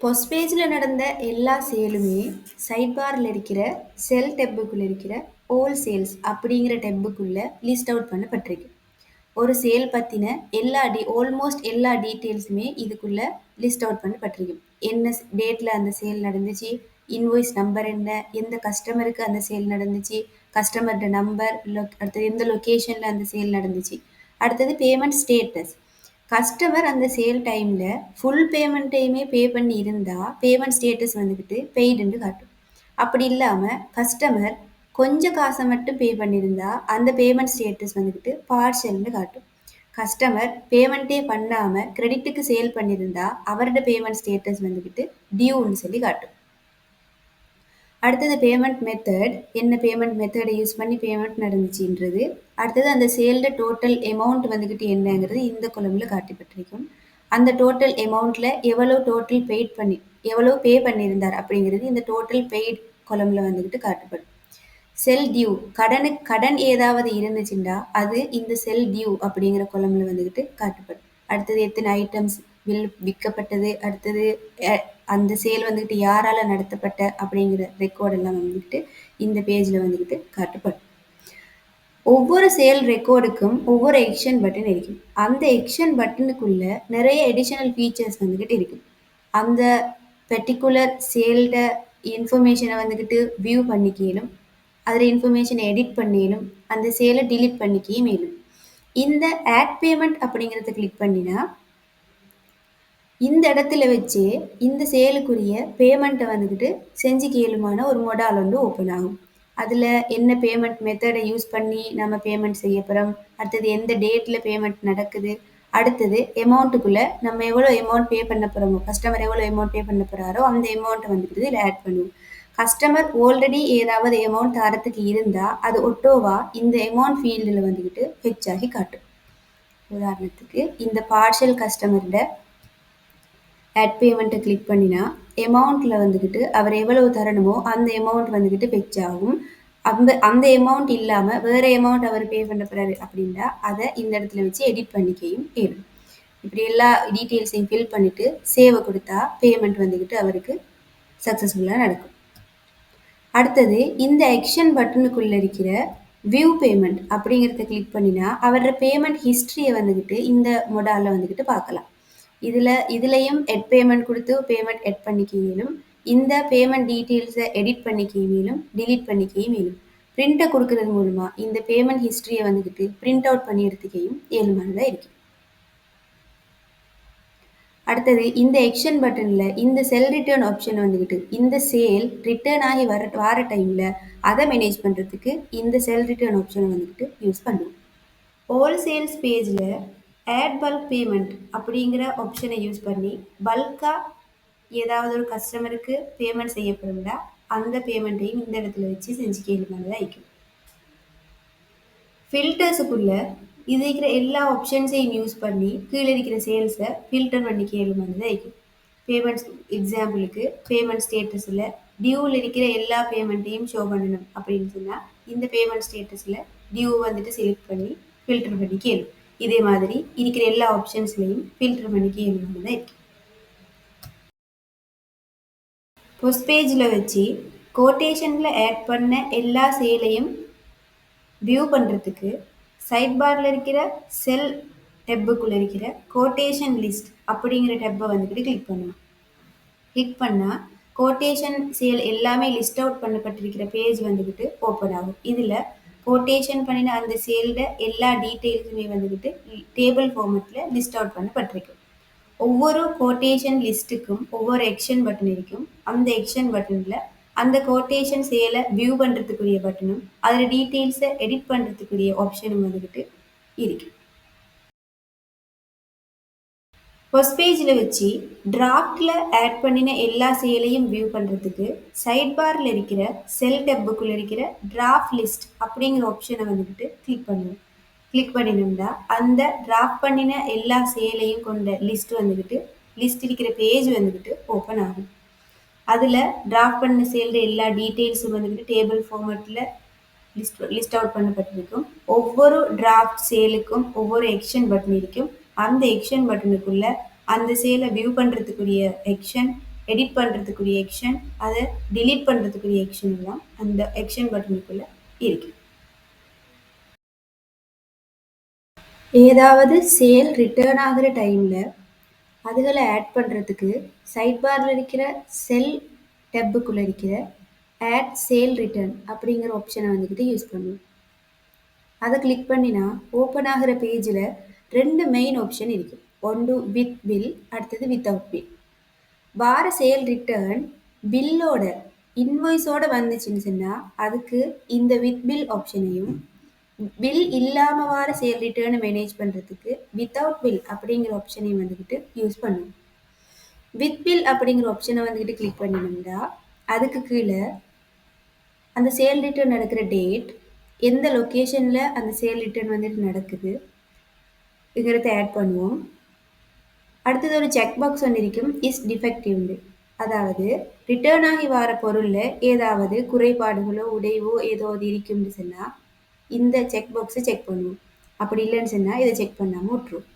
First பேஜ்ல நடந்த எல்லா சேலுமே சைட் பார்ல இருக்கிற செல் டெப்புக்குள்ள இருக்கிற ஆல் சேல்ஸ் அப்படிங்கிற டெப்புக்குள்ள லிஸ்ட் அவுட் பண்ணப்பட்டிருக்கு. ஒரு சேல் பத்தின ஆல்மோஸ்ட் எல்லா டீட்டெயில்ஸுமே இதுக்குள்ள லிஸ்ட் அவுட் பண்ணப்பட்டிருக்கு. என்ன டேட்ல அந்த சேல் நடந்துச்சு, இன்வாய்ஸ் நம்பர் என்ன, எந்த கஸ்டமருக்கு அந்த சேல் நடந்துச்சு, கஸ்டமர்ட நம்பர், அடுத்தது எந்த லொகேஷன்ல அந்த சேல் நடந்துச்சு, அடுத்தது பேமெண்ட் ஸ்டேட்டஸ். கஸ்டமர் அந்த சேல் டைம்ல ஃபுல் பேமெண்ட்டையுமே பே பண்ணி இருந்தா பேமெண்ட் ஸ்டேட்டஸ் வந்துக்கிட்டு பெய்டுன்னு காட்டும். அப்படி இல்லாம கஸ்டமர் கொஞ்சம் காசை மட்டும் பே பண்ணியிருந்தா அந்த பேமெண்ட் ஸ்டேட்டஸ் வந்துக்கிட்டு பார்ஷல்னு காட்டும். கஸ்டமர் பேமெண்ட்டே பண்ணாம கிரெடிட்டுக்கு சேல் பண்ணியிருந்தா அவரோட பேமெண்ட் ஸ்டேட்டஸ் வந்துக்கிட்டு டியூன்னு சொல்லி காட்டும். அடுத்தது பேமெண்ட் மெத்தட், என்ன பேமெண்ட் மெத்தடை யூஸ் பண்ணி பேமெண்ட் நடந்துச்சுன்றது. அடுத்தது அந்த சேல்ட டோட்டல் அமௌண்ட் வந்துக்கிட்டு என்னங்கிறது இந்த கொலம்ல காட்டப்பட்டிருக்கும். அந்த டோட்டல் அமௌண்ட்ல எவ்வளோ பே பண்ணியிருந்தார் அப்படிங்கிறது இந்த டோட்டல் பெய்ட் கொலம்ல வந்துக்கிட்டு காட்டப்படும். செல் டியூ, கடன் ஏதாவது இருந்துச்சுண்டா அது இந்த செல் டியூ அப்படிங்கிற கொலம்ல வந்துக்கிட்டு காட்டப்படும். அடுத்தது எத்தனை ஐட்டம்ஸ் விற்கப்பட்டது, அடுத்தது அந்த சேல் வந்துக்கிட்டு யாரால நடத்தப்பட்ட அப்படிங்கிற ரெக்கார்ட் எல்லாம் வந்துக்கிட்டு இந்த பேஜ்ல வந்துக்கிட்டு காட்டப்படும். ஒவ்வொரு சேல் ரெக்கார்டுக்கும் ஒவ்வொரு எக்ஷன் பட்டன் இருக்கும். அந்த எக்ஷன் பட்டனுக்குள்ள நிறைய அடிஷனல் ஃபீச்சர்ஸ் வந்துக்கிட்டு இருக்கும். அந்த பர்டிகுலர் சேல்ட இன்ஃபர்மேஷனை வந்துக்கிட்டு வியூ பண்ணிக்கலும், அதில் இன்ஃபர்மேஷனை எடிட் பண்ணிலும், அந்த சேலை டிலீட் பண்ணிக்கையும் மேலும். இந்த ஆட் பேமெண்ட் அப்படிங்கிறத கிளிக் பண்ணினா இந்த இடத்துல வச்சு இந்த சேலுக்குரிய பேமெண்ட்டை வந்துக்கிட்டு செஞ்சு கேளுமான ஒரு மொடால் வந்து ஓப்பன் ஆகும். அதில் என்ன பேமெண்ட் மெத்தடை யூஸ் பண்ணி நம்ம பேமெண்ட் செய்ய போகிறோம், அடுத்தது எந்த டேட்டில் பேமெண்ட் நடக்குது, அடுத்தது அமௌண்ட்டுக்குள்ளே நம்ம எவ்வளோ அமௌண்ட் பே பண்ண போகிறோமோ, கஸ்டமர் எவ்வளோ அமௌண்ட் பே பண்ண போகிறாரோ அந்த அமௌண்ட்டை வந்துட்டு இதில் ஆட் பண்ணுவோம். கஸ்டமர் ஆல்ரெடி ஏதாவது அமௌண்ட் தரத்துக்கு இருந்தால் அது ஒட்டோவா இந்த அமௌண்ட் ஃபீல்டில் வந்துக்கிட்டு ஃபெச் ஆகி காட்டும். உதாரணத்துக்கு இந்த பார்ஷல் கஸ்டமரோட ஆட் பேமெண்ட்டை கிளிக் பண்ணினா அமௌண்ட்டில் வந்துக்கிட்டு அவர் எவ்வளவு தரணுமோ அந்த அமௌண்ட் வந்துக்கிட்டு ஃபெச் ஆகும். அந்த அமௌண்ட் இல்லாமல் வேறு அமௌண்ட் அவர் பே பண்ண போகிறாரு அப்படின்னா அதை இந்த இடத்துல வச்சு எடிட் பண்ணிக்கையும் ஏறும். இப்படி எல்லா டீட்டெயில்ஸையும் ஃபில் பண்ணிவிட்டு சேவை கொடுத்தா பேமெண்ட் வந்துக்கிட்டு அவருக்கு சக்ஸஸ்ஃபுல்லாக நடக்கும். அடுத்தது இந்த ஆக்ஷன் பட்டனுக்குள்ளே இருக்கிற வியூ பேமெண்ட் அப்படிங்கிறத கிளிக் பண்ணினா அவரோட பேமெண்ட் ஹிஸ்ட்ரியை வந்துக்கிட்டு இந்த மொடாலில் வந்துக்கிட்டு பார்க்கலாம். இதுலையும் எட் பேமெண்ட் கொடுத்து பேமெண்ட் எட் பண்ணிக்கையிலும், இந்த பேமெண்ட் டீட்டெயில்ஸை எடிட் பண்ணிக்கையிலும், டிலீட் பண்ணிக்கையும் பிரிண்ட்டை கொடுக்கறது மூலமாக இந்த பேமெண்ட் ஹிஸ்ட்ரியை வந்துக்கிட்டு பிரிண்ட் அவுட் பண்ணி எடுத்துக்கையும் ஏழுமானதாக இருக்கு. அடுத்தது இந்த எக்ஷன் பட்டனில் இந்த செல் ரிட்டர்ன் ஆப்ஷன் வந்துக்கிட்டு இந்த சேல் ரிட்டர்ன் ஆகி வர டைமில் அதை மேனேஜ் பண்ணுறதுக்கு இந்த செல் ரிட்டர்ன் ஆப்ஷனை வந்துக்கிட்டு யூஸ் பண்ணுவோம். ஆல் சேல்ஸ் பேஜில் ஆட் பல்க் பேமெண்ட் அப்படிங்கிற ஆப்ஷனை யூஸ் பண்ணி பல்காக ஏதாவது ஒரு கஸ்டமருக்கு பேமெண்ட் செய்யப்படும்னா அந்த பேமெண்ட்டையும் இந்த இடத்துல வச்சு செஞ்சு கேளுமானதாக இருக்கும். ஃபில்டர்ஸுக்குள்ளே இது இருக்கிற எல்லா ஆப்ஷன்ஸையும் யூஸ் பண்ணி கீழே இருக்கிற சேல்ஸை ஃபில்டர் பண்ணி கேளுமானதாக இருக்கும். பேமெண்ட்ஸ் எக்ஸாம்பிளுக்கு பேமெண்ட் ஸ்டேட்டஸில் டியூவில் இருக்கிற எல்லா பேமெண்ட்டையும் ஷோ பண்ணணும் அப்படின்னு சொன்னால் இந்த பேமெண்ட் ஸ்டேட்டஸில் டியூ வந்துட்டு செலக்ட் பண்ணி ஃபில்டர் பண்ணி கேளு. இதே மாதிரி இருக்கிற எல்லா ஆப்ஷன்ஸ்லையும் ஃபில்டர் பண்ணி கேளுமானதாக இருக்கு. ஃபர்ஸ்ட் பேஜில் வச்சு கோட்டேஷனில் ஆட் பண்ண எல்லா சேலையும் வியூ பண்ணுறதுக்கு சைட் பாரில் இருக்கிற செல் டெப்புக்குள்ளே இருக்கிற கோட்டேஷன் லிஸ்ட் அப்படிங்கிற டெப்பை வந்துக்கிட்டு கிளிக் பண்ணலாம். கிளிக் பண்ணால் கோட்டேஷன் சேல் எல்லாமே லிஸ்ட் அவுட் பண்ணப்பட்டிருக்கிற பேஜ் வந்துக்கிட்டு ஓப்பன் ஆகும். இதில் கோட்டேஷன் பண்ணின அந்த சேல்ட எல்லா டீட்டெயில்ஸுமே வந்துக்கிட்டு டேபிள் ஃபார்மேட்டில் லிஸ்ட் அவுட் பண்ணப்பட்டிருக்கு. ஒவ்வொரு கோட்டேஷன் லிஸ்ட்டுக்கும் ஒவ்வொரு எக்ஷன் பட்டன் இருக்கும். அந்த எக்ஷன் பட்டனில் அந்த கோட்டேஷன் சேலை வியூ பண்ணுறதுக்குரிய பட்டனும் அதில் டீட்டெயில்ஸை எடிட் பண்ணுறதுக்குரிய ஆப்ஷனும் வந்துக்கிட்டு இருக்கு. ஃபர்ஸ்ட் பேஜில் வச்சு டிராஃப்டில் ஆட் பண்ணின எல்லா சேலையும் வியூ பண்ணுறதுக்கு சைட் பாரில் இருக்கிற செல் டெப்புக்குள்ளே இருக்கிற டிராஃப்ட் லிஸ்ட் அப்படிங்கிற ஆப்ஷனை வந்துக்கிட்டு கிளிக் பண்ணுவோம். கிளிக் பண்ணினோம்னா அந்த டிராஃப்ட் பண்ணின எல்லா சேலையும் கொண்ட லிஸ்ட் வந்துக்கிட்டு லிஸ்ட் இருக்கிற பேஜ் வந்துக்கிட்டு ஓப்பன் ஆகும். அதில் டிராஃப்ட் பண்ண சேல்ற எல்லா டீட்டெயில்ஸும் வந்துக்கிட்டு டேபிள் ஃபார்மேட்டில் லிஸ்ட் அவுட் பண்ணப்பட்டிருக்கும். ஒவ்வொரு டிராஃப்ட் சேலுக்கும் ஒவ்வொரு எக்ஷன் பட்டன் இருக்கும். அந்த எக்ஷன் பட்டனுக்குள்ள அந்த சேலை வியூ பண்ணுறதுக்குரிய எக்ஷன், எடிட் பண்ணுறதுக்குரிய ஆக்ஷன், அதை delete பண்ணுறதுக்குரிய ஆக்ஷன் எல்லாம் அந்த ஆக்ஷன் பட்டனுக்குள்ள இருக்கு. ஏதாவது சேல் ரிட்டர்ன் ஆகிற டைமில் அதுகளை ஆட் பண்ணுறதுக்கு சைட் பாரில் இருக்கிற செல் டெப்புக்குள்ளே இருக்கிற ஆட் சேல் ரிட்டர்ன் அப்படிங்கிற ஆப்ஷனை வந்துக்கிட்டு யூஸ் பண்ணுவோம். அதை கிளிக் பண்ணினா ஓப்பன் ஆகிற பேஜில் 2 மெயின் ஆப்ஷன் இருக்குது. ஒன்று வித் பில், அடுத்தது வித்தவுட் பில். வார சேல் ரிட்டர்ன் பில்லோட இன்வாய்ஸோட வந்துச்சுன்னு சொன்னால் அதுக்கு இந்த வித் பில் ஆப்ஷனையும், பில் இல்லாமல் வார சேல் ரிட்டர்னை மேனேஜ் பண்ணுறதுக்கு வித்தவுட் பில் அப்படிங்கிற ஆப்ஷனையும் வந்துக்கிட்டு யூஸ் பண்ணுவோம். வித் பில் அப்படிங்கிற ஆப்ஷனை வந்துக்கிட்டு கிளிக் பண்ணினோம்னா அதுக்கு கீழே அந்த சேல் ரிட்டர்ன் நடக்கிற டேட், எந்த லொக்கேஷனில் அந்த சேல் ரிட்டர்ன் வந்துட்டு நடக்குது இதுங்கிறத ஆட் பண்ணுவோம். அடுத்தது ஒரு செக் பாக்ஸ் ஒன்று இருக்கும், இஸ் டிஃபெக்டிவ்னு. அதாவது ரிட்டர்ன் ஆகி வர பொருளில் ஏதாவது குறைபாடுகளோ உடைவோ ஏதோ இருக்கும்னு சொன்னால் இந்த செக் பாக்ஸை செக் பண்ணுவோம். அப்படி இல்லைன்னு சொன்னால் இதை செக் பண்ணாமல் விட்டுரும்.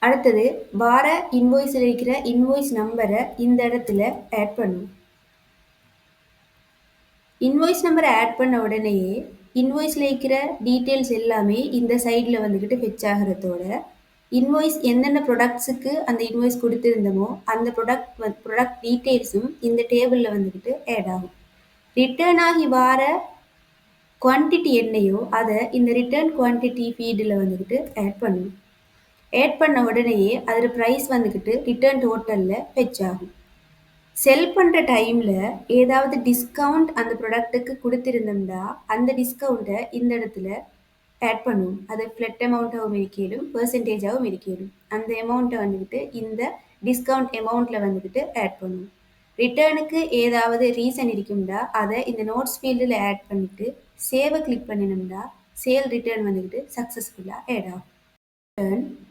அடுத்தது வார இன்வாய்ஸில் இருக்கிற இன்வாய்ஸ் நம்பரை இந்த இடத்துல ஆட் பண்ணுவோம். இன்வாய்ஸ் நம்பரை ஆட் பண்ண உடனேயே இன்வாய்ஸில் இருக்கிற டீட்டெயில்ஸ் எல்லாமே இந்த சைடில் வந்துக்கிட்டு ஃபெச் ஆகிறதோட இன்வாய்ஸ் என்னென்ன ப்ராடக்ட்ஸுக்கு அந்த இன்வாய்ஸ் கொடுத்துருந்தோமோ அந்த ப்ராடக்ட் டீட்டெயில்ஸும் இந்த டேபிளில் வந்துக்கிட்டு ஆட் ஆகும். ரிட்டர்ன் ஆகி வார குவான்டிட்டி என்னையோ அதை இந்த ரிட்டர்ன் குவான்டிட்டி ஃபீல்டில் வந்துக்கிட்டு ஆட் பண்ணுவோம். ஆட் பண்ண உடனேயே அதில் ப்ரைஸ் வந்துக்கிட்டு ரிட்டர்ன் டோட்டலில் ஃபெச் ஆகும். செல் பண்ணுற டைமில் ஏதாவது டிஸ்கவுண்ட் அந்த ப்ராடக்ட்டுக்கு கொடுத்துருந்தோம்னா அந்த டிஸ்கவுண்ட்டை இந்த இடத்துல ஆட் பண்ணுவோம். அது ஃப்ளட் அமௌண்ட்டாகவும் இருக்கலும் பெர்சன்டேஜாகவும் இருக்கலும் அந்த அமௌண்ட்டை வந்துக்கிட்டு இந்த டிஸ்கவுண்ட் அமௌண்ட்டில் வந்துக்கிட்டு ஆட் பண்ணுவோம். ரிட்டர்னுக்கு ஏதாவது ரீசன் இருக்கும்னா அதை இந்த நோட்ஸ் ஃபீல்டில் ஆட் பண்ணிவிட்டு சேவை கிளிக் பண்ணினோம்னா சேல் ரிட்டர்ன் வந்துக்கிட்டு சக்ஸஸ்ஃபுல்லாக ஆட் ஆகும்.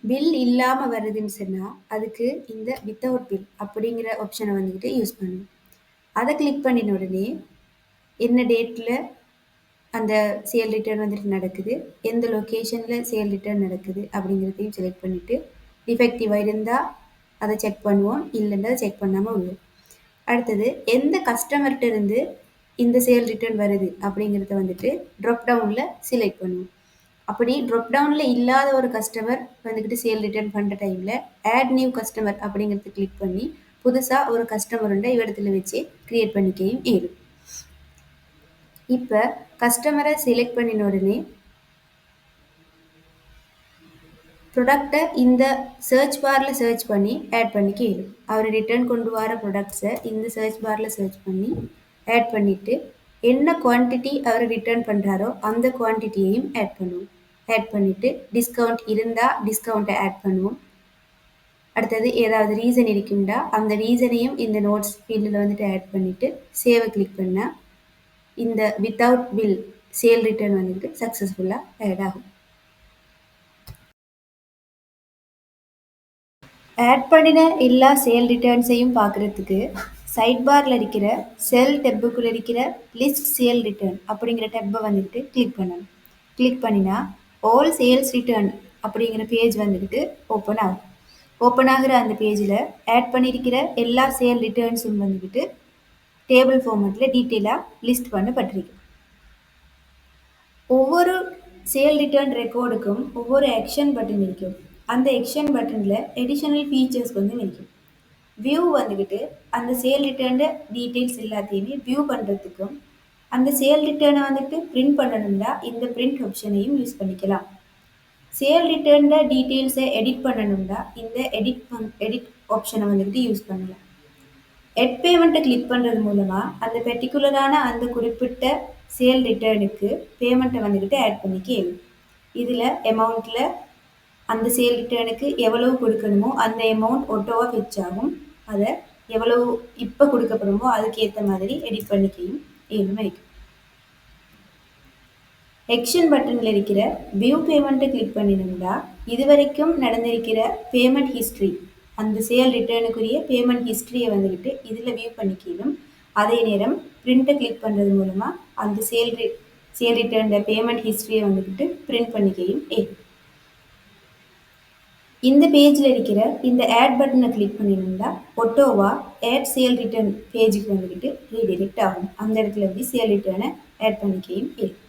பில் இல்லாமல் வருதுன்னு சொன்னால் அதுக்கு இந்த வித்தவுட் பில் அப்படிங்கிற ஆப்ஷனை வந்துக்கிட்டு யூஸ் பண்ணுவோம். அதை கிளிக் பண்ணின உடனே என்ன டேட்டில் அந்த சேல் ரிட்டர்ன் வந்துட்டு நடக்குது, எந்த லொக்கேஷனில் சேல் ரிட்டர்ன் நடக்குது அப்படிங்கிறதையும் செலக்ட் பண்ணிவிட்டு டிஃபெக்டிவாக இருந்தால் அதை செக் பண்ணுவோம், இல்லைன்னா அதை செக் பண்ணாமல் விடுவோம். அடுத்தது எந்த கஸ்டமர்கிட்ட இருந்து இந்த சேல் ரிட்டர்ன் வருது அப்படிங்கிறத வந்துட்டு ட்ராப் டவுனில் செலக்ட் பண்ணுவோம். அப்படி ட்ராப் டவுனில் இல்லாத ஒரு கஸ்டமர் வந்துக்கிட்டு சேல் ரிட்டர்ன் பண்ணுற டைமில் ஆட் நியூ கஸ்டமர் அப்படிங்கிறத கிளிக் பண்ணி புதுசாக ஒரு கஸ்டமருண்ட இடத்துல வச்சு க்ரியேட் பண்ணிக்கையும் ஏறும். இப்போ கஸ்டமரை செலக்ட் பண்ணின உடனே ப்ராடக்டை இந்த சர்ச் பாரில் சர்ச் பண்ணி ஆட் பண்ணிக்க இயலும். அவர் ரிட்டர்ன் கொண்டு வர ப்ராடக்ட்ஸை இந்த சர்ச் பாரில் சர்ச் பண்ணி ஆட் பண்ணிவிட்டு என்ன குவான்டிட்டி அவர் ரிட்டர்ன் பண்ணுறாரோ அந்த குவான்டிட்டியையும் ஆட் பண்ணுவோம். ஆட் பண்ணிவிட்டு டிஸ்கவுண்ட் இருந்தால் டிஸ்கவுண்ட்டை ஆட் பண்ணுவோம். அடுத்தது ஏதாவது ரீசன் இருக்கும்டா அந்த ரீசனையும் இந்த நோட்ஸ் ஃபீல்டில் வந்துட்டு ஆட் பண்ணிவிட்டு சேவை கிளிக் பண்ணால் இந்த வித்தவுட் பில் சேல் ரிட்டர்ன் வந்துட்டு சக்ஸஸ்ஃபுல்லாக ஆட் ஆகும். ஆட் பண்ணின எல்லா சேல் ரிட்டர்ன்ஸையும் பார்க்குறதுக்கு சைட் பாரில் இருக்கிற செல் டெப்புக்குள்ளே இருக்கிற லிஸ்ட் சேல் ரிட்டர்ன் அப்படிங்கிற டெப்பை வந்துட்டு கிளிக் பண்ணணும். கிளிக் பண்ணினா ஆல் சேல்ஸ் ரிட்டர்ன் அப்படிங்கிற பேஜ் வந்துட்டு ஓப்பன் ஆகும். ஓப்பன் ஆகிற அந்த பேஜில் ஆட் பண்ணியிருக்கிற எல்லா சேல் ரிட்டர்ன்ஸும் வந்துக்கிட்டு டேபிள் ஃபார்மேட்டில் டீட்டெயிலாக லிஸ்ட் பண்ணப்பட்டிருக்கு. ஒவ்வொரு சேல் ரிட்டர்ன் ரெக்கார்டுக்கும் ஒவ்வொரு ஆக்ஷன் பட்டன் இருக்கும். அந்த ஆக்ஷன் பட்டனில் எடிஷனல் ஃபீச்சர்ஸ் வந்து இருக்கும். வியூ வந்துக்கிட்டு அந்த சேல் ரிட்டர்னோட டீட்டெயில்ஸ் எல்லாத்தையுமே வியூ பண்ணுறதுக்கும் அந்த சேல் ரிட்டர்னை வந்துட்டு பிரிண்ட் பண்ணணும்னா இந்த பிரிண்ட் ஆப்ஷனையும் யூஸ் பண்ணிக்கலாம். சேல் ரிட்டர்னோட டீட்டெயில்ஸை எடிட் பண்ணணும்னா இந்த எடிட் ஆப்ஷனை வந்துக்கிட்டு யூஸ் பண்ணலாம். எட் பேமெண்ட்டை கிளிக் பண்ணுறது மூலமாக அந்த பெர்டிகுலரான அந்த குறிப்பிட்ட சேல் ரிட்டர்னுக்கு பேமெண்ட்டை வந்துக்கிட்டு ஆட் பண்ணிக்க இயலும். இதில் அமௌண்ட்டில் அந்த சேல் ரிட்டர்னுக்கு எவ்வளவு கொடுக்கணுமோ அந்த அமௌண்ட் ஒட்டோவாக ஃபெச் ஆகும். அதை எவ்வளவு இப்போ கொடுக்கப்படுமோ அதுக்கு ஏற்ற மாதிரி எடிட் பண்ணிக்கையும் ஏழுமே இருக்கும். ஆக்ஷன் பட்டனில் இருக்கிற வியூ பேமெண்ட்டை கிளிக் பண்ணினோம்னா இதுவரைக்கும் நடந்திருக்கிற பேமெண்ட் ஹிஸ்ட்ரி அந்த சேல் ரிட்டர்னுக்குரிய பேமெண்ட் ஹிஸ்ட்ரியை வந்துக்கிட்டு இதில் வியூ பண்ணிக்கலும். அதே நேரம் பிரிண்ட்டை கிளிக் பண்ணுறது மூலமாக அந்த சேல் ரிட்டர்னோட பேமெண்ட் ஹிஸ்ட்ரியை வந்துக்கிட்டு பிரிண்ட் பண்ணிக்கையும் ஏறும். இந்த பேஜில் இருக்கிற இந்த ஆட் பட்டனை கிளிக் பண்ணியிருந்தா ஒட்டோவா ஆட் சேல் ரிட்டர்ன் பேஜுக்கு வந்துக்கிட்டு ரீடிரெக்ட் ஆகும். அந்த இடத்துல வந்து சேல் ரிட்டர்னை ஆட் பண்ணிக்கையும் இருக்கு.